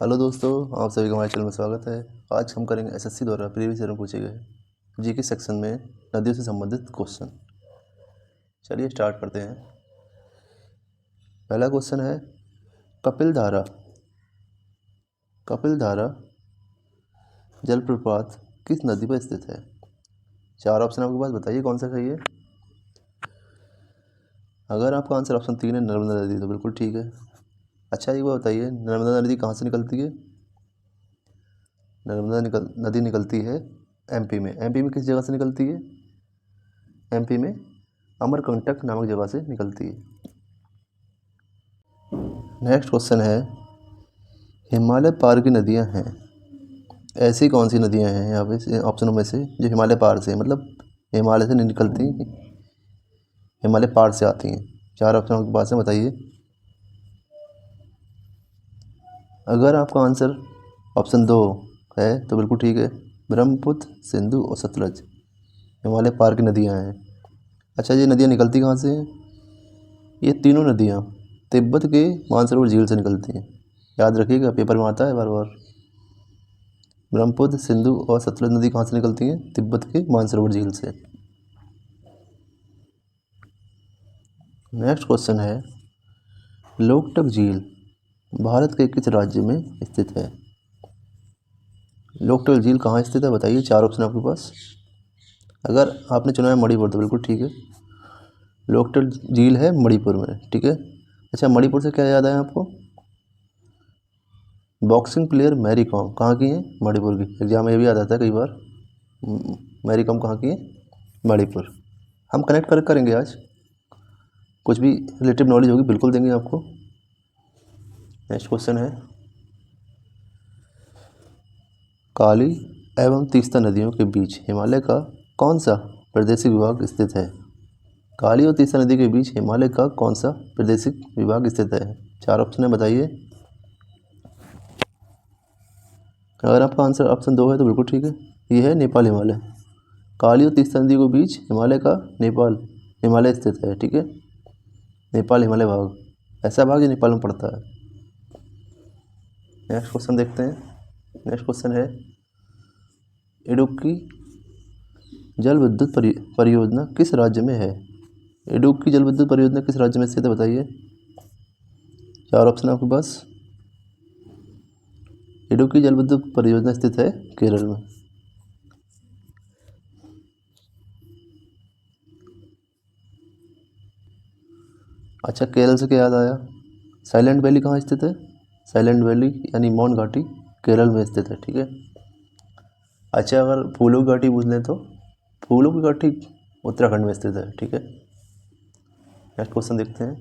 Hello दोस्तों, आप सभी का हमारे चैनल में स्वागत है। आज हम करेंगे एसएससी द्वारा प्रीवियस ईयर में पूछे गए जीके सेक्शन में नदियों से संबंधित क्वेश्चन। चलिए स्टार्ट करते हैं। पहला क्वेश्चन है, कपिल धारा जलप्रपात किस नदी पर स्थित है? चार ऑप्शन आपके पास, बताइए कौन सा सही है। अगर आपका आंसर ऑप्शन 3 है नर्मदा नदी, तो बिल्कुल ठीक है। अच्छा एक बात बताइए, नर्मदा नदी कहाँ से निकलती है? नदी निकलती है एमपी में। एमपी में किस जगह से निकलती है? एमपी में अमरकंटक नामक जगह से निकलती है। नेक्स्ट क्वेश्चन है, हिमालय पार की नदियां हैं, ऐसी कौन सी नदियां हैं यहाँ पे ऑप्शनों में से जो हिमालय पार से, मतलब हिमालय से नहीं निकलती, हिमालय पार से आती हैं? चार ऑप्शन आपके पास है, बताइए। अगर आपका आंसर ऑप्शन 2 है तो बिल्कुल ठीक है। ब्रह्मपुत्र, सिंधु और सतलज हिमालय पार की नदियाँ हैं। अच्छा, ये नदियाँ निकलती कहाँ से हैं? ये तीनों नदियाँ तिब्बत के मानसरोवर झील से निकलती हैं। याद रखिएगा, पेपर में आता है बार बार। ब्रह्मपुत्र, सिंधु और सतलज नदी कहाँ से निकलती हैं? तिब्बत के मानसरोवर झील से। नेक्स्ट क्वेश्चन है, लोकटक झील भारत के किस राज्य में स्थित है? लोकटक झील कहाँ स्थित है, बताइए। चार ऑप्शन आपके पास। अगर आपने चुना है मणिपुर, तो बिल्कुल ठीक है। लोकटक झील है मणिपुर में, ठीक है। अच्छा, मणिपुर से क्या याद आया आपको? बॉक्सिंग प्लेयर मैरी कॉम कहाँ की है? मणिपुर की। एग्जाम में ये भी याद आता है कई बार। मैरी कॉम कहाँ की है? मणिपुर। हम कनेक्ट करेंगे आज, कुछ भी रिलेटिव नॉलेज होगी बिल्कुल देंगे आपको। नेक्स्ट क्वेश्चन है, काली एवं तीस्ता नदियों के बीच हिमालय का कौन सा प्रादेशिक विभाग स्थित है? काली और तीस्ता नदी के बीच हिमालय का कौन सा प्रादेशिक विभाग स्थित है? चार ऑप्शन है, बताइए। अगर आपका आंसर ऑप्शन 2 है तो बिल्कुल ठीक है। ये है नेपाल हिमालय। काली और तीस्ता नदी के बीच हिमालय का हिमालय स्थित है, ठीक है। नेपाल हिमालय भाग, ऐसा भाग जो नेपाल में पड़ता है। नेक्स्ट क्वेश्चन देखते हैं। नेक्स्ट क्वेश्चन है, इडुक्की जल विद्युत परियोजना किस राज्य में है? इडुक्की जल विद्युत परियोजना किस राज्य में स्थित है, बताइए। चार ऑप्शन आपके पास। इडुक्की जल विद्युत परियोजना स्थित है केरल में। अच्छा, केरल से क्या याद आया? साइलेंट वैली कहाँ स्थित है? साइलेंट वैली यानी मौन घाटी केरल में स्थित है, ठीक है। अच्छा, अगर फूलों की घाटी पूछ लें तो फूलों की घाटी उत्तराखंड में स्थित है, ठीक है। नेक्स्ट क्वेश्चन देखते हैं।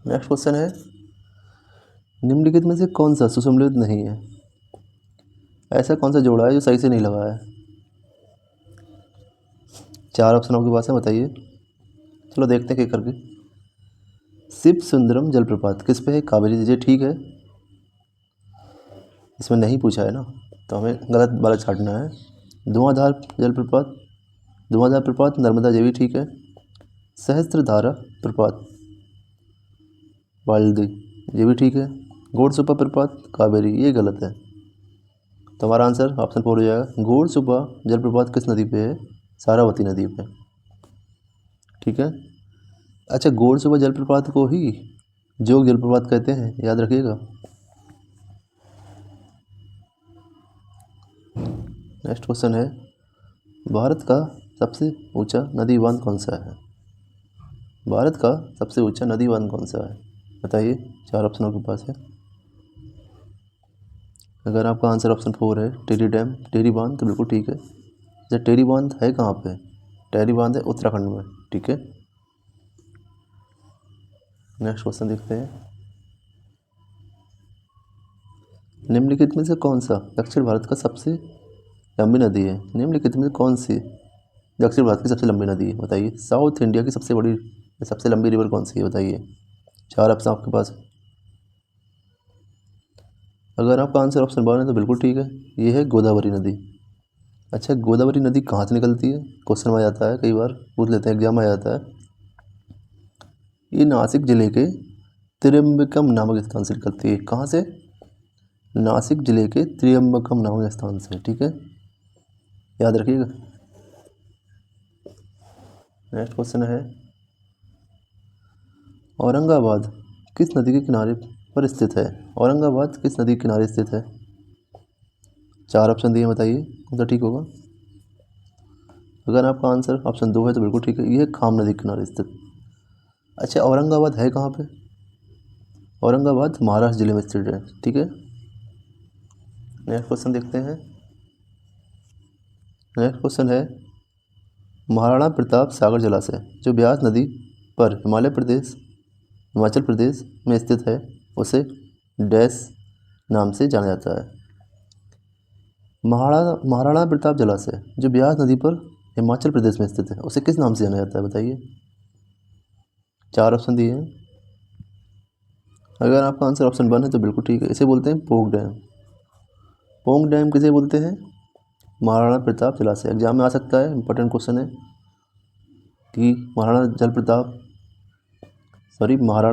नेक्स्ट क्वेश्चन है, निम्नलिखित में से कौन सा सुसम्मिलित नहीं है? ऐसा कौन सा जोड़ा है जो सही से नहीं लगा है? चार ऑप्शन आपके पास है, बताइए। चलो देखते हैं क्या करके। शिव सुंदरम जलप्रपात किस पे है? कावेरी जी, ठीक है। इसमें नहीं पूछा है ना, तो हमें गलत वाला छाटना है। धुआंधार जलप्रपात, धुआंधार प्रपात नर्मदा जी भी ठीक है। सहस्त्रधारा प्रपात वाल्दी, ये भी ठीक है। घोड़सुपा प्रपात कावेरी, ये गलत है। तो हमारा आंसर ऑप्शन 4 हो जाएगा। घोड़सुपा जलप्रपात किस नदी पे है? सारावती नदी पे, ठीक है। अच्छा, घोड़सुपा जलप्रपात को ही जोग जलप्रपात कहते हैं, याद रखिएगा। नेक्स्ट क्वेश्चन है, भारत का सबसे ऊंचा नदी बांध कौन सा है? भारत का सबसे ऊंचा नदी बांध कौन सा है, बताइए। चार ऑप्शन आपके पास है। अगर आपका आंसर ऑप्शन 4 है टेरी डैम, टेरी बांध, तो बिल्कुल ठीक है। जैसे टेरी बांध है कहाँ पे? टेरी बांध है उत्तराखंड में, ठीक है। नेक्स्ट क्वेश्चन देखते हैं। निम्नलिखित में से कौन सा दक्षिण भारत का सबसे लंबी नदी है? निम्नलिखित में से कौन सी दक्षिण भारत की सबसे लंबी नदी है, बताइए। साउथ इंडिया की सबसे लंबी रिवर कौन सी है, बताइए। चार ऑप्शन आपके पास है। अगर आपका आंसर ऑप्शन 1 है तो बिल्कुल ठीक है, ये है गोदावरी नदी। अच्छा, गोदावरी नदी कहाँ से निकलती है? क्वेश्चन में आ जाता है, कई बार पूछ लेते हैं, एग्जाम में आ जाता है। ये नासिक जिले के त्र्यंबकम नामक स्थान से निकलती है। कहाँ से? नासिक जिले के त्रियंबकम नामक स्थान से, ठीक है, याद रखिएगा। नेक्स्ट क्वेश्चन है, औरंगाबाद किस नदी के किनारे पर स्थित है? औरंगाबाद किस नदी के किनारे स्थित है? 4 ऑप्शन दिए, बताइए कौन सा ठीक होगा। अगर आपका आंसर ऑप्शन 2 है तो बिल्कुल ठीक है, ये खाम नदी के किनारे स्थित। अच्छा, औरंगाबाद है कहाँ पे? औरंगाबाद महाराष्ट्र जिले में स्थित है, ठीक है। नेक्स्ट क्वेश्चन देखते हैं। नेक्स्ट क्वेश्चन है, महाराणा प्रताप सागर जलाशय जो ब्यास नदी पर हिमाचल प्रदेश में स्थित है, उसे डैश नाम से जाना जाता है। महाराणा प्रताप जलाशय जो ब्यास नदी पर हिमाचल प्रदेश में स्थित है, उसे किस नाम से जाना जाता है, बताइए। 4 ऑप्शन दिए हैं। अगर आपका आंसर ऑप्शन 1 है तो बिल्कुल ठीक है, इसे बोलते हैं पोंग डैम। पोंग डैम किसे बोलते हैं? महाराणा प्रताप जलाशय। एग्जाम में आ सकता है, इंपॉर्टेंट क्वेश्चन है कि महाराणा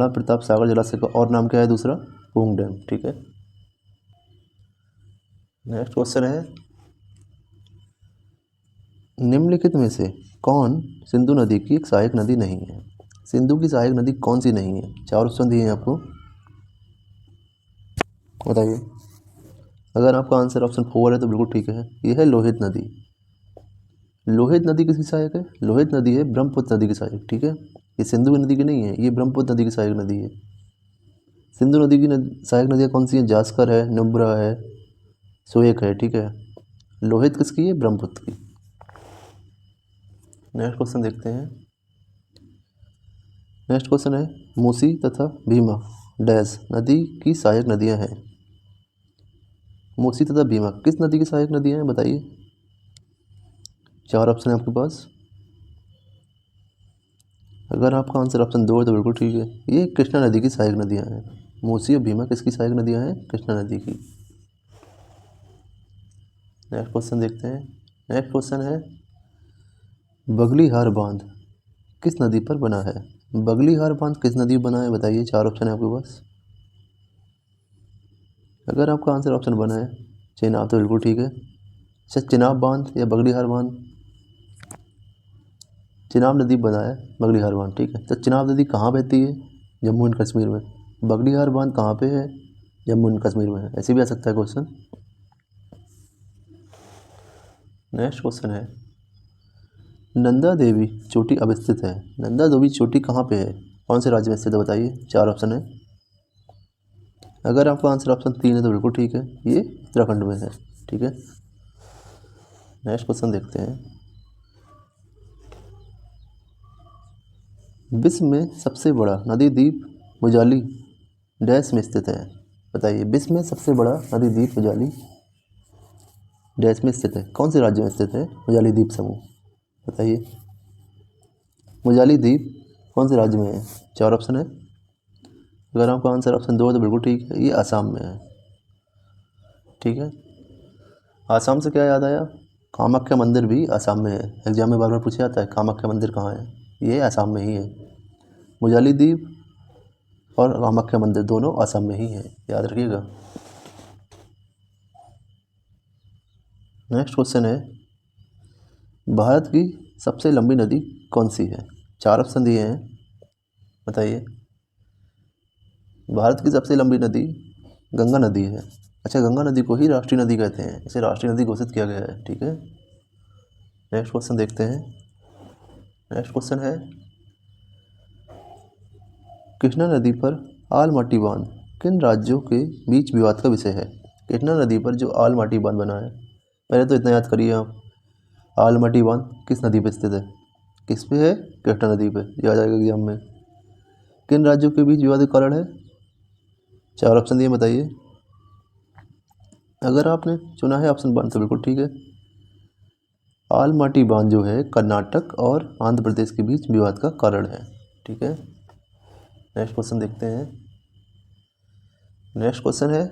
प्रताप सागर जलाशय का और नाम क्या है दूसरा? पोंग डैम, ठीक है। नेक्स्ट क्वेश्चन है, निम्नलिखित में से कौन सिंधु नदी की एक सहायक नदी नहीं है? सिंधु की सहायक नदी कौन सी नहीं है? 4 ऑप्शन दिए हैं आपको, बताइए। अगर आपका आंसर ऑप्शन 4 है तो बिल्कुल ठीक है, यह है लोहित नदी। लोहित नदी किसकी सहायक है? लोहित नदी है ब्रह्मपुत्र नदी की सहायक, ठीक है। ये सिंधु नदी की नहीं है, ये ब्रह्मपुत्र नदी की सहायक नदी है। सिंधु नदी की सहायक नदियाँ कौन सी हैं? जास्कर है, नुब्रा है, सोएक है, ठीक है। लोहित किसकी है? ब्रह्मपुत्र की। नेक्स्ट क्वेश्चन देखते हैं। नेक्स्ट क्वेश्चन है, मूसी तथा भीमा डैश नदी की सहायक नदियाँ हैं। मूसी तथा भीमा किस नदी की सहायक नदियाँ हैं, बताइए। 4 ऑप्शन है आपके पास। अगर आपका आंसर ऑप्शन 2 है तो बिल्कुल ठीक है, ये कृष्णा नदी की सहायक नदियाँ हैं। मूसी और भीमा किसकी सहायक नदियाँ हैं? कृष्णा नदी की। नेक्स्ट क्वेश्चन देखते हैं। नेक्स्ट क्वेश्चन है, बगलीहार बांध किस नदी पर बना है? बगलीहार बांध किस नदी पर बना है, बताइए। 4 ऑप्शन है आपके पास। अगर आपका आंसर ऑप्शन 1 है चेनाब तो बिल्कुल ठीक है। अच्छा, चिनाब बांध या बगलीहार बांध? चिनाब नदी बना है बगलीहार बांध, ठीक है। तो चिनाब नदी कहाँ बहती है? जम्मू एंड कश्मीर में। बगलीहार बांध कहाँ पे है? जम्मू एंड कश्मीर में है। ऐसे भी आ सकता है क्वेश्चन। नेक्स्ट क्वेश्चन है, नंदा देवी चोटी अब स्थित है। नंदा देवी चोटी कहाँ पे है? कौन से राज्य में स्थित है, बताइए। 4 ऑप्शन है। अगर आपका आंसर ऑप्शन 3 है तो बिल्कुल ठीक है, ये उत्तराखंड में है, ठीक है। नेक्स्ट क्वेश्चन देखते हैं। विश्व में सबसे बड़ा नदी द्वीप मुजाली डैश में स्थित है, बताइए। विश्व में सबसे बड़ा नदी द्वीप मुजाली डैश में स्थित है, कौन से राज्य में स्थित है मुजाली द्वीप समूह, बताइए। मुजाली द्वीप कौन से राज्य में है? 4 ऑप्शन है। अगर आपका आंसर ऑप्शन 2 है तो बिल्कुल ठीक है, ये आसाम में है, ठीक है। आसाम से क्या याद आया? कामाख्या मंदिर भी आसाम में है। एग्जाम में बार बार पूछा जाता है कामाख्या मंदिर कहाँ है, ये आसाम में ही है। मुजाली द्वीप और कामाख्या मंदिर दोनों आसाम में ही है, याद रखिएगा। नेक्स्ट क्वेश्चन है, भारत की सबसे लंबी नदी कौन सी है? 4 ऑप्शन दिए हैं, बताइए। भारत की सबसे लंबी नदी गंगा नदी है। अच्छा, गंगा नदी को ही राष्ट्रीय नदी कहते हैं, इसे राष्ट्रीय नदी घोषित किया गया है, ठीक है। नेक्स्ट क्वेश्चन देखते हैं। नेक्स्ट क्वेश्चन है, कृष्णा नदी पर आलमट्टी बांध किन राज्यों के बीच विवाद का विषय है? कृष्णा नदी पर जो आलमट्टी बांध बना है, पहले तो इतना याद करिए आप, आलमट्टी बांध किस नदी पर स्थित है? किस पे है? कृष्णा नदी पे, याद आएगा एग्जाम में। किन राज्यों के बीच विवाद का कारण है? 4 ऑप्शन दिए, बताइए। अगर आपने चुना है ऑप्शन 1 तो बिल्कुल ठीक है, आलमट्टी बांध जो है कर्नाटक और आंध्र प्रदेश के बीच विवाद का कारण है, ठीक है। नेक्स्ट क्वेश्चन देखते हैं। नेक्स्ट क्वेश्चन है,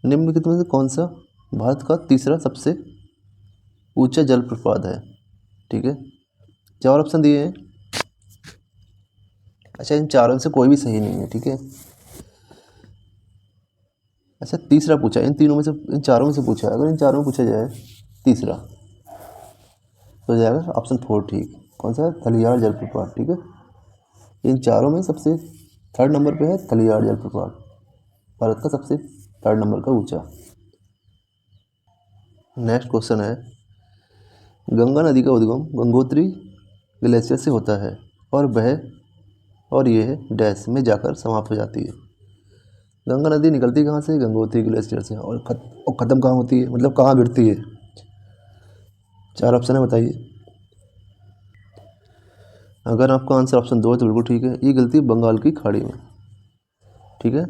निम्नलिखित में से कौन सा भारत का तीसरा सबसे ऊंचा जलप्रपात है? ठीक है, 4 ऑप्शन दिए हैं। अच्छा, इन चारों में से कोई भी सही नहीं है, ठीक है। अच्छा तीसरा पूछा, इन तीनों में से, इन चारों में से पूछा है, अगर इन चारों में पूछा जाए तीसरा तो जाएगा ऑप्शन 4 ठीक। कौन सा है? थलियार जलप्रपात, ठीक है। इन चारों में सबसे थर्ड नंबर पे है थलियार जलप्रपात, भारत का सबसे थर्ड नंबर का ऊंचा। नेक्स्ट क्वेश्चन है, गंगा नदी का उद्गम गंगोत्री ग्लेशियर से होता है और यह डैश में जाकर समाप्त हो जाती है। गंगा नदी निकलती कहाँ से? गंगोत्री ग्लेशियर से, और ख़त्म कहाँ होती है, मतलब कहाँ गिरती है? 4 ऑप्शन है, बताइए। अगर आपका आंसर ऑप्शन 2 है तो बिल्कुल ठीक है, ये गिरती है बंगाल की खाड़ी में, ठीक है।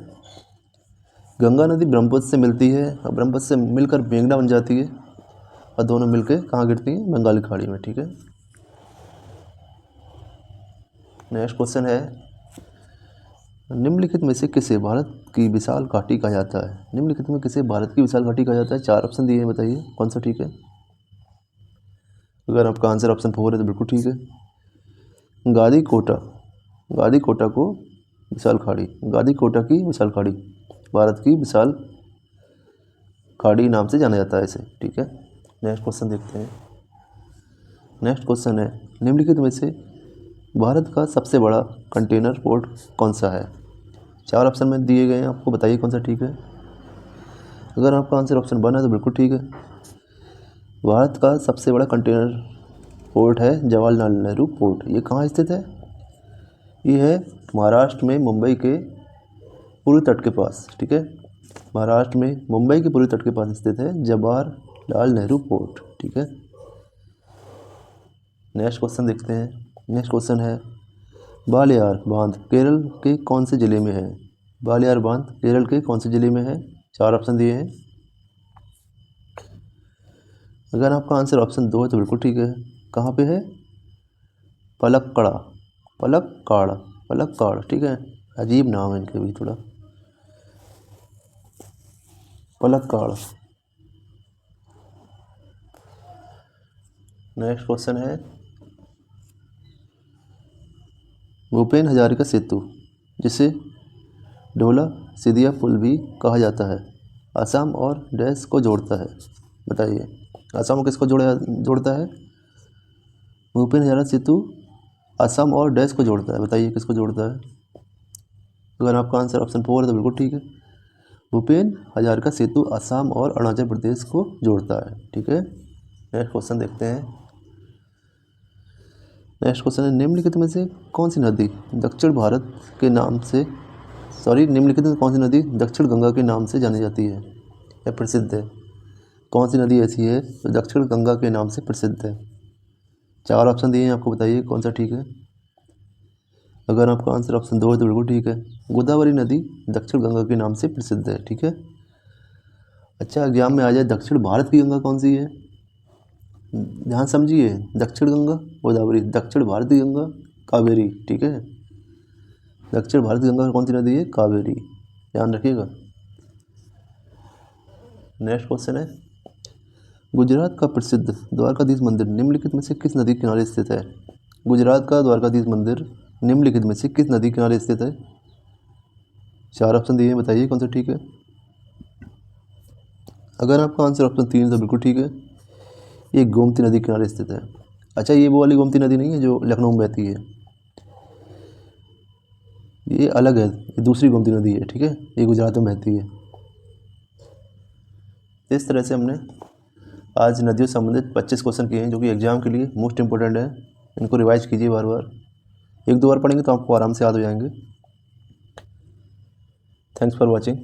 गंगा नदी ब्रह्मपुत्र से मिलती है और ब्रह्मपुत्र से मिलकर मेघना बन जाती है और दोनों मिलकर कहाँ गिरती हैं? बंगाल की खाड़ी में, ठीक है। नेक्स्ट क्वेश्चन है, निम्नलिखित में से किसे भारत की विशाल घाटी कहा जाता है? निम्नलिखित में किसे भारत की विशाल घाटी कहा जाता है? 4 ऑप्शन दिए हैं, बताइए कौन सा ठीक है। अगर आपका आंसर ऑप्शन 4 है तो बिल्कुल ठीक है, गादी कोटा को विशाल खाड़ी, गादी कोटा की विशाल खाड़ी भारत की विशाल खाड़ी नाम से जाना जाता है इसे, ठीक है। नेक्स्ट क्वेश्चन देखते हैं। नेक्स्ट क्वेश्चन है, निम्नलिखित में से भारत का सबसे बड़ा कंटेनर पोर्ट कौन सा है? 4 ऑप्शन में दिए गए हैं, आपको बताइए कौन सा ठीक है। अगर आपका आंसर ऑप्शन 1 है तो बिल्कुल ठीक है, भारत का सबसे बड़ा कंटेनर पोर्ट है जवाहरलाल नेहरू पोर्ट। ये कहाँ स्थित है? ये है महाराष्ट्र में मुंबई के पूर्वी तट के पास, ठीक है। महाराष्ट्र में मुंबई के पूर्वी तट के पास स्थित है जवाहरलाल नेहरू पोर्ट, ठीक है। नेक्स्ट क्वेश्चन देखते हैं। नेक्स्ट क्वेश्चन है, बालियार बांध केरल के कौन से ज़िले में है? बालियार बांध केरल के कौन से ज़िले में है? 4 ऑप्शन दिए हैं। अगर आपका आंसर ऑप्शन 2 है तो बिल्कुल ठीक है, कहाँ पे है? पलक्काड़, ठीक है। अजीब नाम है इनके भी थोड़ा, पलक्काड़। नेक्स्ट क्वेश्चन है, भूपेन हजारिका सेतु जिसे ढोला सिदिया पुल भी कहा जाता है, असम और डैश को जोड़ता है, बताइए। असम किसको जोड़ता है? भूपेन हजारिका सेतु असम और डैश को जोड़ता है, बताइए किसको जोड़ता है। अगर आपका आंसर ऑप्शन 4 है तो बिल्कुल ठीक है, भूपेन हजारिका सेतु असम और अरुणाचल प्रदेश को जोड़ता है, ठीक है। नेक्स्ट क्वेश्चन देखते हैं। नेक्स्ट क्वेश्चन है, निम्नलिखित में से कौन सी नदी दक्षिण भारत के नाम से निम्नलिखित में कौन सी नदी दक्षिण गंगा के नाम से जानी जाती है या प्रसिद्ध है? कौन सी नदी ऐसी है जो दक्षिण गंगा के नाम से प्रसिद्ध है? 4 ऑप्शन दिए हैं, आपको बताइए कौन सा ठीक है। अगर आपका आंसर ऑप्शन 2 है तो बिल्कुल ठीक है, गोदावरी नदी दक्षिण गंगा के नाम से प्रसिद्ध है, ठीक है। अच्छा एग्जाम में आ जाए, दक्षिण भारत की गंगा कौन सी है? ध्यान समझिए, दक्षिण गंगा गोदावरी, दक्षिण भारत की गंगा कावेरी, ठीक है। दक्षिण भारत की गंगा कौन सी नदी है? कावेरी, ध्यान रखिएगा। नेक्स्ट क्वेश्चन है, गुजरात का प्रसिद्ध द्वारकाधीश मंदिर निम्नलिखित में से किस नदी के किनारे स्थित है? गुजरात का द्वारकाधीश मंदिर निम्नलिखित में से किस नदी के किनारे स्थित है? 4 ऑप्शन दिए हैं, बताइए कौन सा ठीक है। अगर आपका आंसर ऑप्शन 3 है तो बिल्कुल ठीक है, ये गोमती नदी के किनारे स्थित है। अच्छा ये वो वाली गोमती नदी नहीं है जो लखनऊ में बहती है, ये अलग है, ये दूसरी गोमती नदी है, ठीक है, ये गुजरात में बहती है। इस तरह से हमने आज नदियों से संबंधित 25 क्वेश्चन किए हैं जो कि एग्जाम के लिए मोस्ट इंपॉर्टेंट है। इनको रिवाइज कीजिए बार बार, 1-2 बार पढ़ेंगे तो आपको आराम से याद हो जाएंगे। Thanks for watching.